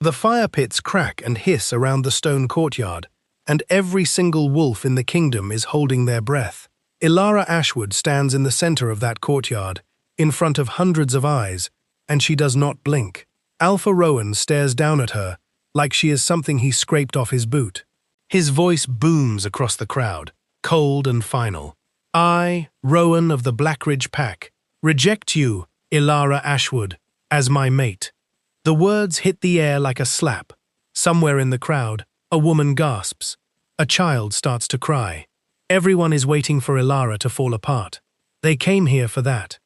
The fire pits crack and hiss around the stone courtyard, and every single wolf in the kingdom is holding their breath. Ilara Ashwood stands in the center of that courtyard, in front of hundreds of eyes, and she does not blink. Alpha Rowan stares down at her, like she is something he scraped off his boot. His voice booms across the crowd, cold and final. I, Rowan of the Blackridge Pack, reject you, Ilara Ashwood, as my mate. The words hit the air like a slap. Somewhere in the crowd, a woman gasps. A child starts to cry. Everyone is waiting for Ilara to fall apart. They came here for that.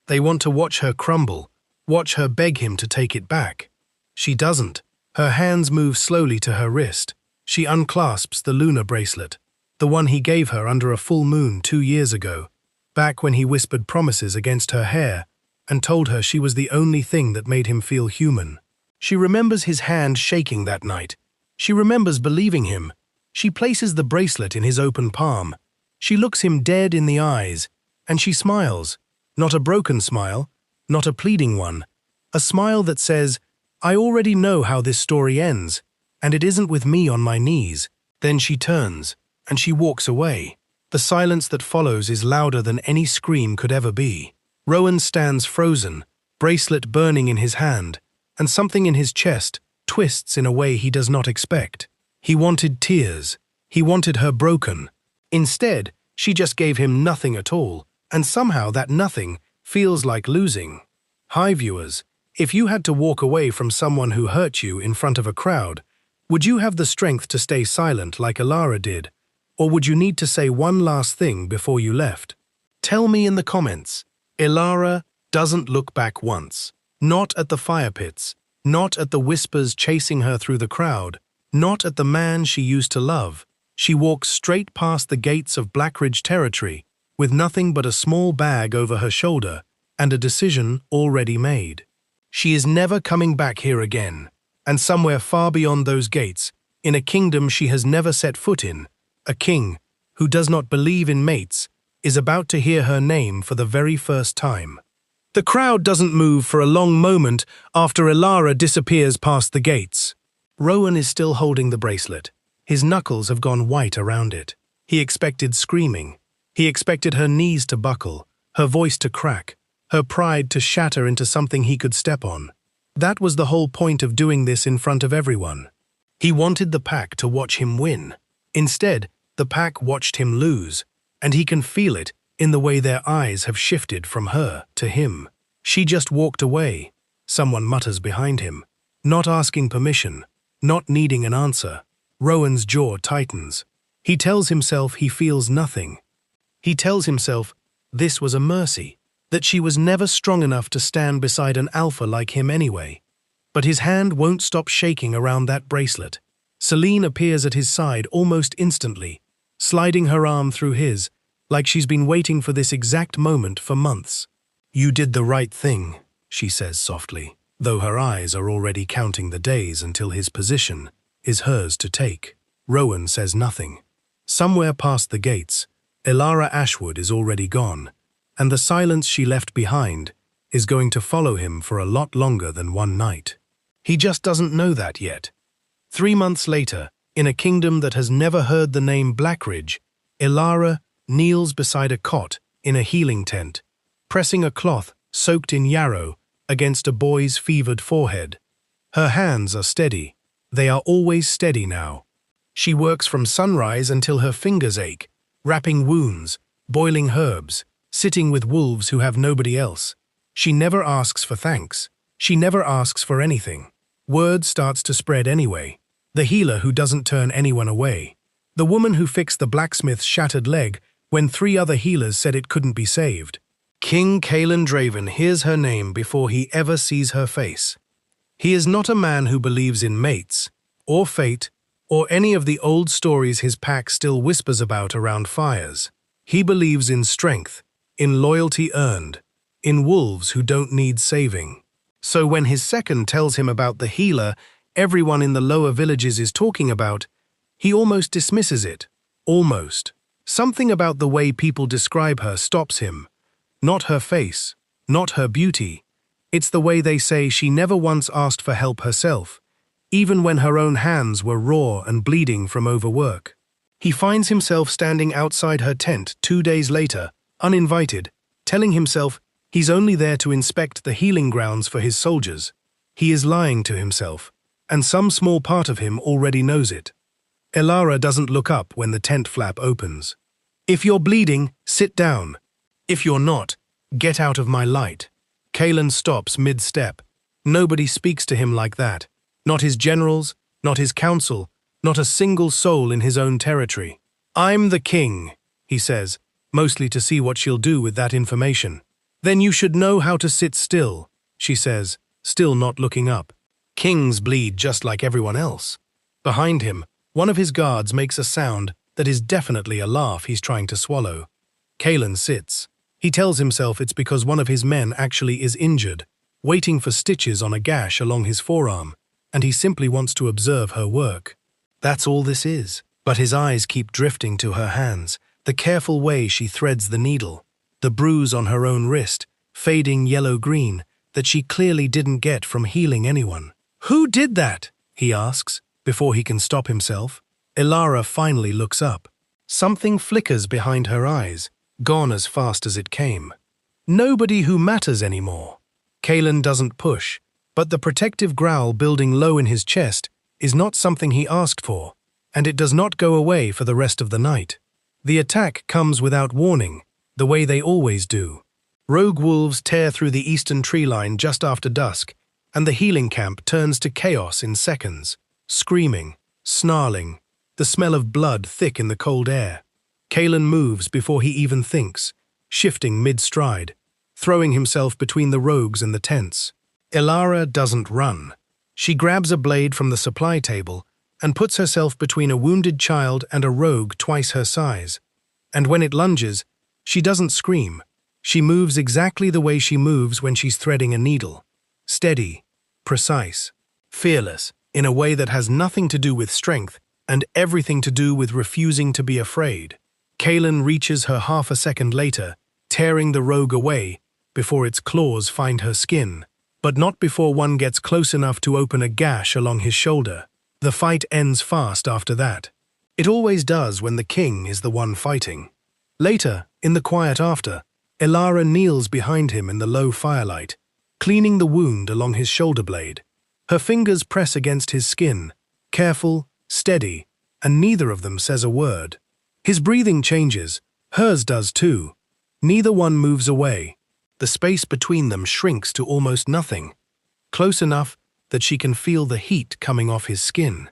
They want to watch her crumble, watch her beg him to take it back. She doesn't. Her hands move slowly to her wrist. She unclasps the lunar bracelet, the one he gave her under a full moon 2 years ago, back when he whispered promises against her hair and told her she was the only thing that made him feel human. She remembers his hand shaking that night. She remembers believing him. She places the bracelet in his open palm. She looks him dead in the eyes, and she smiles. Not a broken smile, not a pleading one. A smile that says, I already know how this story ends, and it isn't with me on my knees. Then she turns, and she walks away. The silence that follows is louder than any scream could ever be. Rowan stands frozen, bracelet burning in his hand, and something in his chest twists in a way he does not expect. He wanted tears. He wanted her broken. Instead, she just gave him nothing at all, and somehow that nothing feels like losing. Hi viewers, if you had to walk away from someone who hurt you in front of a crowd, would you have the strength to stay silent like Ilara did, or would you need to say one last thing before you left? Tell me in the comments. Ilara doesn't look back once. Not at the fire pits, not at the whispers chasing her through the crowd, not at the man she used to love. She walks straight past the gates of Blackridge territory, with nothing but a small bag over her shoulder and a decision already made. She is never coming back here again, and somewhere far beyond those gates, in a kingdom she has never set foot in, a king who does not believe in mates is about to hear her name for the very first time. The crowd doesn't move for a long moment after Ilara disappears past the gates. Rowan is still holding the bracelet. His knuckles have gone white around it. He expected screaming. He expected her knees to buckle, her voice to crack, her pride to shatter into something he could step on. That was the whole point of doing this in front of everyone. He wanted the pack to watch him win. Instead, the pack watched him lose, and he can feel it in the way their eyes have shifted from her to him. She just walked away. Someone mutters behind him, not asking permission, not needing an answer. Rowan's jaw tightens. He tells himself he feels nothing. He tells himself this was a mercy, that she was never strong enough to stand beside an alpha like him anyway. But his hand won't stop shaking around that bracelet. Celine appears at his side almost instantly, sliding her arm through his, like she's been waiting for this exact moment for months. You did the right thing, she says softly, though her eyes are already counting the days until his position is hers to take. Rowan says nothing. Somewhere past the gates, Ilara Ashwood is already gone, and the silence she left behind is going to follow him for a lot longer than one night. He just doesn't know that yet. 3 months later, in a kingdom that has never heard the name Blackridge, Ilara kneels beside a cot in a healing tent, pressing a cloth soaked in yarrow against a boy's fevered forehead. Her hands are steady. They are always steady now. She works from sunrise until her fingers ache, wrapping wounds, boiling herbs, sitting with wolves who have nobody else. She never asks for thanks. She never asks for anything. Word starts to spread anyway. The healer who doesn't turn anyone away. The woman who fixed the blacksmith's shattered leg when 3 other healers said it couldn't be saved. King Kaelan Draven hears her name before he ever sees her face. He is not a man who believes in mates, or fate, or any of the old stories his pack still whispers about around fires. He believes in strength, in loyalty earned, in wolves who don't need saving. So when his second tells him about the healer everyone in the lower villages is talking about, he almost dismisses it. Almost. Something about the way people describe her stops him. Not her face, not her beauty. It's the way they say she never once asked for help herself. even when her own hands were raw and bleeding from overwork. He finds himself standing outside her tent 2 days later, uninvited, telling himself he's only there to inspect the healing grounds for his soldiers. He is lying to himself, and some small part of him already knows it. Elara doesn't look up when the tent flap opens. "If you're bleeding, sit down. If you're not, get out of my light." Kaelan stops mid-step. Nobody speaks to him like that. Not his generals, not his council, not a single soul in his own territory. "I'm the king," he says, mostly to see what she'll do with that information. "Then you should know how to sit still," she says, still not looking up. Kings bleed just like everyone else. Behind him, one of his guards makes a sound that is definitely a laugh he's trying to swallow. Kaelan sits. He tells himself it's because one of his men actually is injured, waiting for stitches on a gash along his forearm, and he simply wants to observe her work. That's all this is. But his eyes keep drifting to her hands, the careful way she threads the needle, the bruise on her own wrist, fading yellow-green, that she clearly didn't get from healing anyone. "Who did that?" he asks, before he can stop himself. Elara finally looks up. Something flickers behind her eyes, gone as fast as it came. Nobody who matters anymore. Kaelan doesn't push, but the protective growl building low in his chest is not something he asked for, and it does not go away for the rest of the night. The attack comes without warning, the way they always do. Rogue wolves tear through the eastern tree line just after dusk, and the healing camp turns to chaos in seconds. Screaming, snarling, the smell of blood thick in the cold air. Kaelan moves before he even thinks, shifting mid-stride, throwing himself between the rogues and the tents. Elara doesn't run. She grabs a blade from the supply table and puts herself between a wounded child and a rogue twice her size. And when it lunges, she doesn't scream. She moves exactly the way she moves when she's threading a needle. Steady, precise, fearless, in a way that has nothing to do with strength and everything to do with refusing to be afraid. Kaelan reaches her half a second later, tearing the rogue away before its claws find her skin, but not before one gets close enough to open a gash along his shoulder. The fight ends fast after that. It always does when the king is the one fighting. Later, in the quiet after, Elara kneels behind him in the low firelight, cleaning the wound along his shoulder blade. Her fingers press against his skin, careful, steady, and neither of them says a word. His breathing changes, hers does too. Neither one moves away. The space between them shrinks to almost nothing. Close enough that she can feel the heat coming off his skin.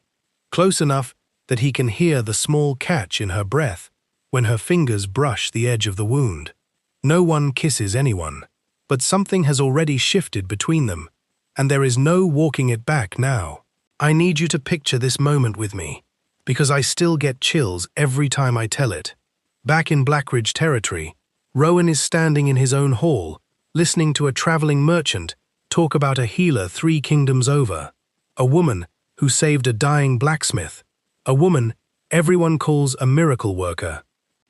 Close enough that he can hear the small catch in her breath when her fingers brush the edge of the wound. No one kisses anyone, but something has already shifted between them, and there is no walking it back now. I need you to picture this moment with me, because I still get chills every time I tell it. Back in Blackridge territory, Rowan is standing in his own hall, listening to a traveling merchant talk about a healer 3 kingdoms over, a woman who saved a dying blacksmith, a woman everyone calls a miracle worker,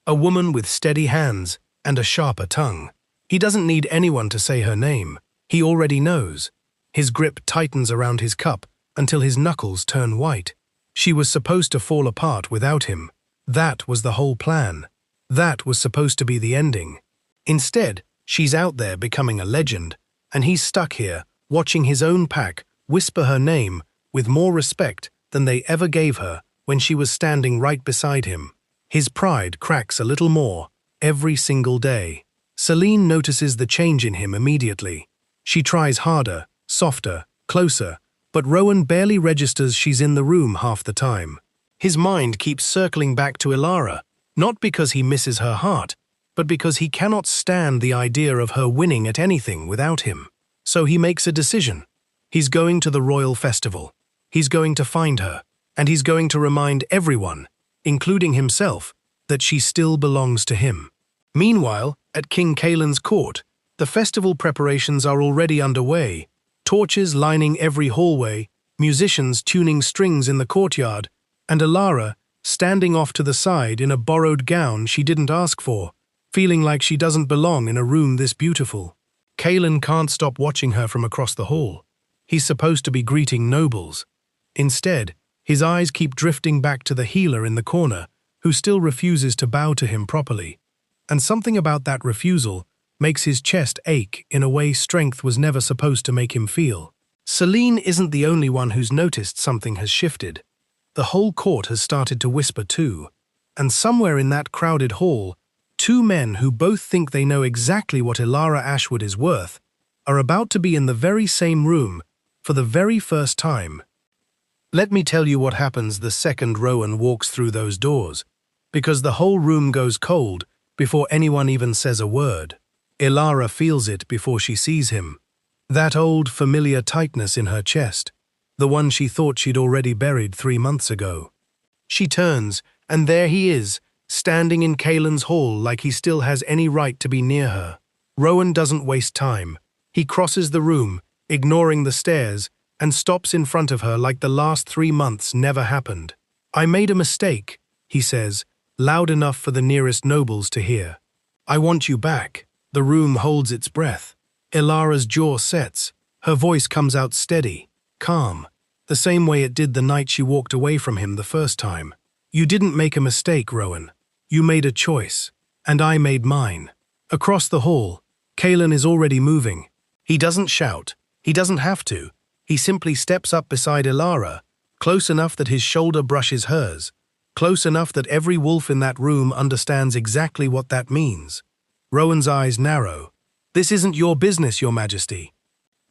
a woman with steady hands and a sharper tongue. He doesn't need anyone to say her name. He already knows. His grip tightens around his cup until his knuckles turn white. She was supposed to fall apart without him. That was the whole plan. That was supposed to be the ending. Instead, she's out there becoming a legend, and he's stuck here, watching his own pack whisper her name with more respect than they ever gave her when she was standing right beside him. His pride cracks a little more every single day. Celine notices the change in him immediately. She tries harder, softer, closer, but Rowan barely registers she's in the room half the time. His mind keeps circling back to Elara, not because he misses her heart, but because he cannot stand the idea of her winning at anything without him. So he makes a decision. He's going to the royal festival. He's going to find her, and he's going to remind everyone, including himself, that she still belongs to him. Meanwhile, at King Kaelan's court, the festival preparations are already underway, torches lining every hallway, musicians tuning strings in the courtyard, and Elara standing off to the side in a borrowed gown she didn't ask for, feeling like she doesn't belong in a room this beautiful. Kaelan can't stop watching her from across the hall. He's supposed to be greeting nobles. Instead, his eyes keep drifting back to the healer in the corner, who still refuses to bow to him properly. And something about that refusal makes his chest ache in a way strength was never supposed to make him feel. Celine isn't the only one who's noticed something has shifted. The whole court has started to whisper too. And somewhere in that crowded hall, two men who both think they know exactly what Elara Ashwood is worth are about to be in the very same room for the very first time. Let me tell you what happens the second Rowan walks through those doors, because the whole room goes cold before anyone even says a word. Elara feels it before she sees him. That old, familiar tightness in her chest, the one she thought she'd already buried 3 months ago. She turns, and there he is, standing in Kaelin's hall like he still has any right to be near her. Rowan doesn't waste time. He crosses the room, ignoring the stairs, and stops in front of her like the last 3 months never happened. "I made a mistake," he says, loud enough for the nearest nobles to hear. "I want you back." The room holds its breath. Elara's jaw sets. Her voice comes out steady, calm, the same way it did the night she walked away from him the first time. "You didn't make a mistake, Rowan. You made a choice, and I made mine." Across the hall, Kaelin is already moving. He doesn't shout. He doesn't have to. He simply steps up beside Elara, close enough that his shoulder brushes hers, close enough that every wolf in that room understands exactly what that means. Rowan's eyes narrow. "This isn't your business, Your Majesty."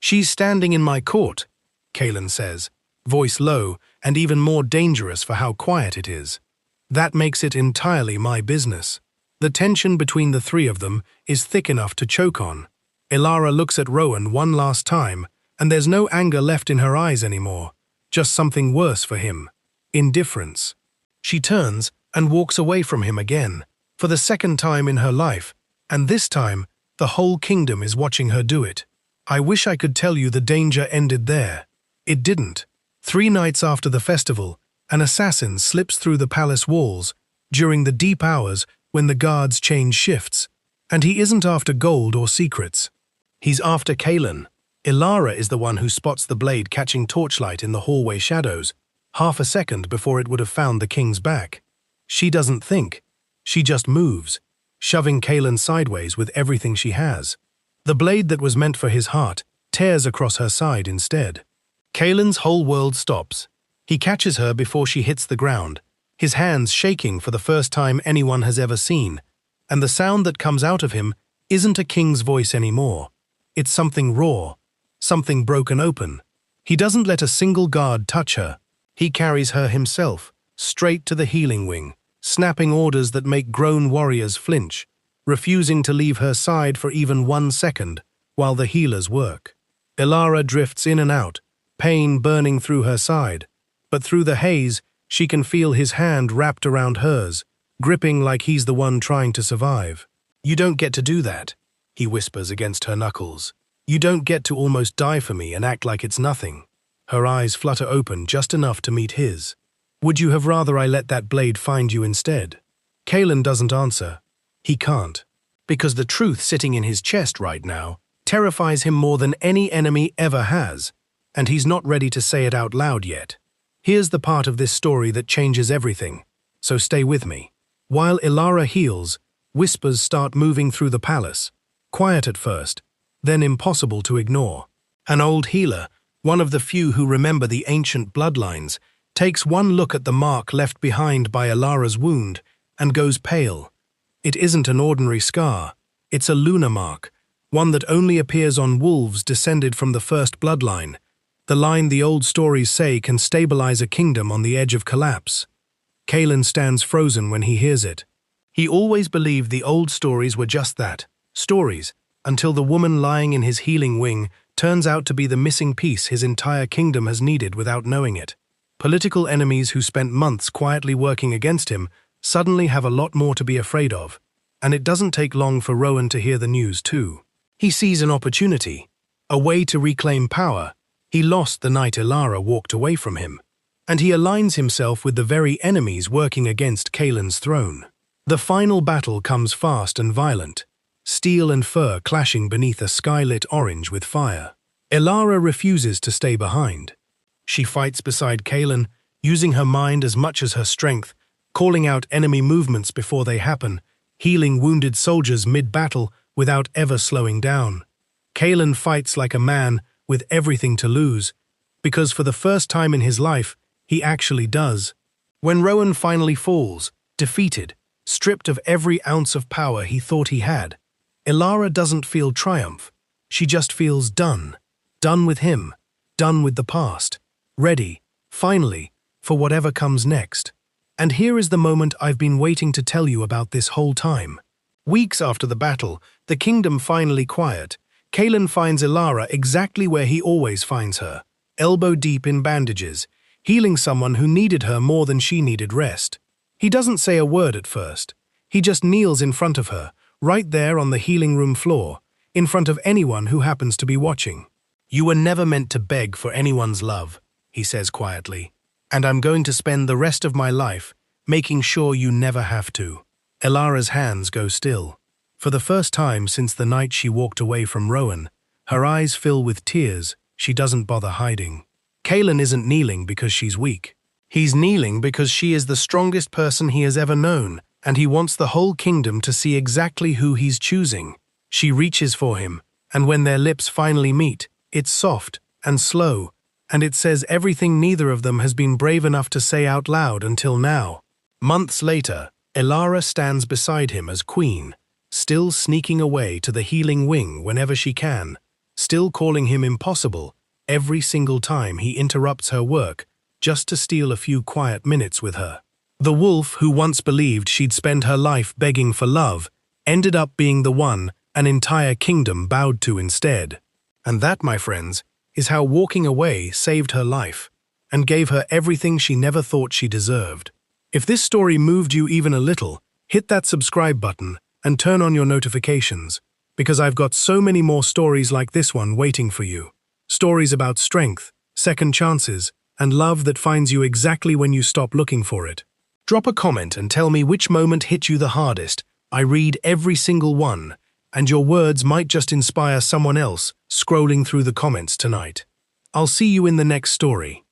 "She's standing in my court," Kaelin says, voice low and even more dangerous for how quiet it is. "That makes it entirely my business." The tension between the three of them is thick enough to choke on. Elara looks at Rowan one last time, and there's no anger left in her eyes anymore, just something worse for him: indifference. She turns and walks away from him again, for the second time in her life, and this time, the whole kingdom is watching her do it. I wish I could tell you the danger ended there. It didn't. 3 nights after the festival, an assassin slips through the palace walls during the deep hours when the guards change shifts, and he isn't after gold or secrets. He's after Kaelin. Elara is the one who spots the blade catching torchlight in the hallway shadows, half a second before it would have found the king's back. She doesn't think. She just moves, shoving Kaelin sideways with everything she has. The blade that was meant for his heart tears across her side instead. Kaelin's whole world stops. He catches her before she hits the ground, his hands shaking for the first time anyone has ever seen, and the sound that comes out of him isn't a king's voice anymore. It's something raw, something broken open. He doesn't let a single guard touch her. He carries her himself, straight to the healing wing, snapping orders that make grown warriors flinch, refusing to leave her side for even 1 second while the healers work. Elara drifts in and out, pain burning through her side, but through the haze, she can feel his hand wrapped around hers, gripping like he's the one trying to survive. "You don't get to do that," he whispers against her knuckles. "You don't get to almost die for me and act like it's nothing." Her eyes flutter open just enough to meet his. "Would you have rather I let that blade find you instead?" Kaelin doesn't answer. He can't, because the truth sitting in his chest right now terrifies him more than any enemy ever has, and he's not ready to say it out loud yet. Here's the part of this story that changes everything, so stay with me. While Elara heals, whispers start moving through the palace, quiet at first, then impossible to ignore. An old healer, one of the few who remember the ancient bloodlines, takes one look at the mark left behind by Elara's wound and goes pale. It isn't an ordinary scar, it's a lunar mark, one that only appears on wolves descended from the first bloodline, the line the old stories say can stabilize a kingdom on the edge of collapse. Kaelin stands frozen when he hears it. He always believed the old stories were just that, stories, until the woman lying in his healing wing turns out to be the missing piece his entire kingdom has needed without knowing it. Political enemies who spent months quietly working against him suddenly have a lot more to be afraid of, and it doesn't take long for Rowan to hear the news too. He sees an opportunity, a way to reclaim power he lost the night Elara walked away from him, and he aligns himself with the very enemies working against Kaelin's throne. The final battle comes fast and violent, steel and fur clashing beneath a skylit orange with fire. Elara refuses to stay behind. She fights beside Kaelin, using her mind as much as her strength, calling out enemy movements before they happen, healing wounded soldiers mid-battle without ever slowing down. Kaelin fights like a man with everything to lose, because for the first time in his life, he actually does. When Rowan finally falls, defeated, stripped of every ounce of power he thought he had, Elara doesn't feel triumph. She just feels done. Done with him. Done with the past. Ready, finally, for whatever comes next. And here is the moment I've been waiting to tell you about this whole time. Weeks after the battle, the kingdom finally quiet, Kaelin finds Elara exactly where he always finds her, elbow deep in bandages, healing someone who needed her more than she needed rest. He doesn't say a word at first. He just kneels in front of her, right there on the healing room floor, in front of anyone who happens to be watching. "You were never meant to beg for anyone's love," he says quietly, "and I'm going to spend the rest of my life making sure you never have to." Elara's hands go still. For the first time since the night she walked away from Rowan, her eyes fill with tears she doesn't bother hiding. Kaelin isn't kneeling because she's weak. He's kneeling because she is the strongest person he has ever known, and he wants the whole kingdom to see exactly who he's choosing. She reaches for him, and when their lips finally meet, it's soft and slow, and it says everything neither of them has been brave enough to say out loud until now. Months later, Elara stands beside him as queen, still sneaking away to the healing wing whenever she can, still calling him impossible every single time he interrupts her work just to steal a few quiet minutes with her. The wolf who once believed she'd spend her life begging for love ended up being the one an entire kingdom bowed to instead. And that, my friends, is how walking away saved her life and gave her everything she never thought she deserved. If this story moved you even a little, hit that subscribe button and turn on your notifications, because I've got so many more stories like this one waiting for you. Stories about strength, second chances, and love that finds you exactly when you stop looking for it. Drop a comment and tell me which moment hit you the hardest. I read every single one, and your words might just inspire someone else scrolling through the comments tonight. I'll see you in the next story.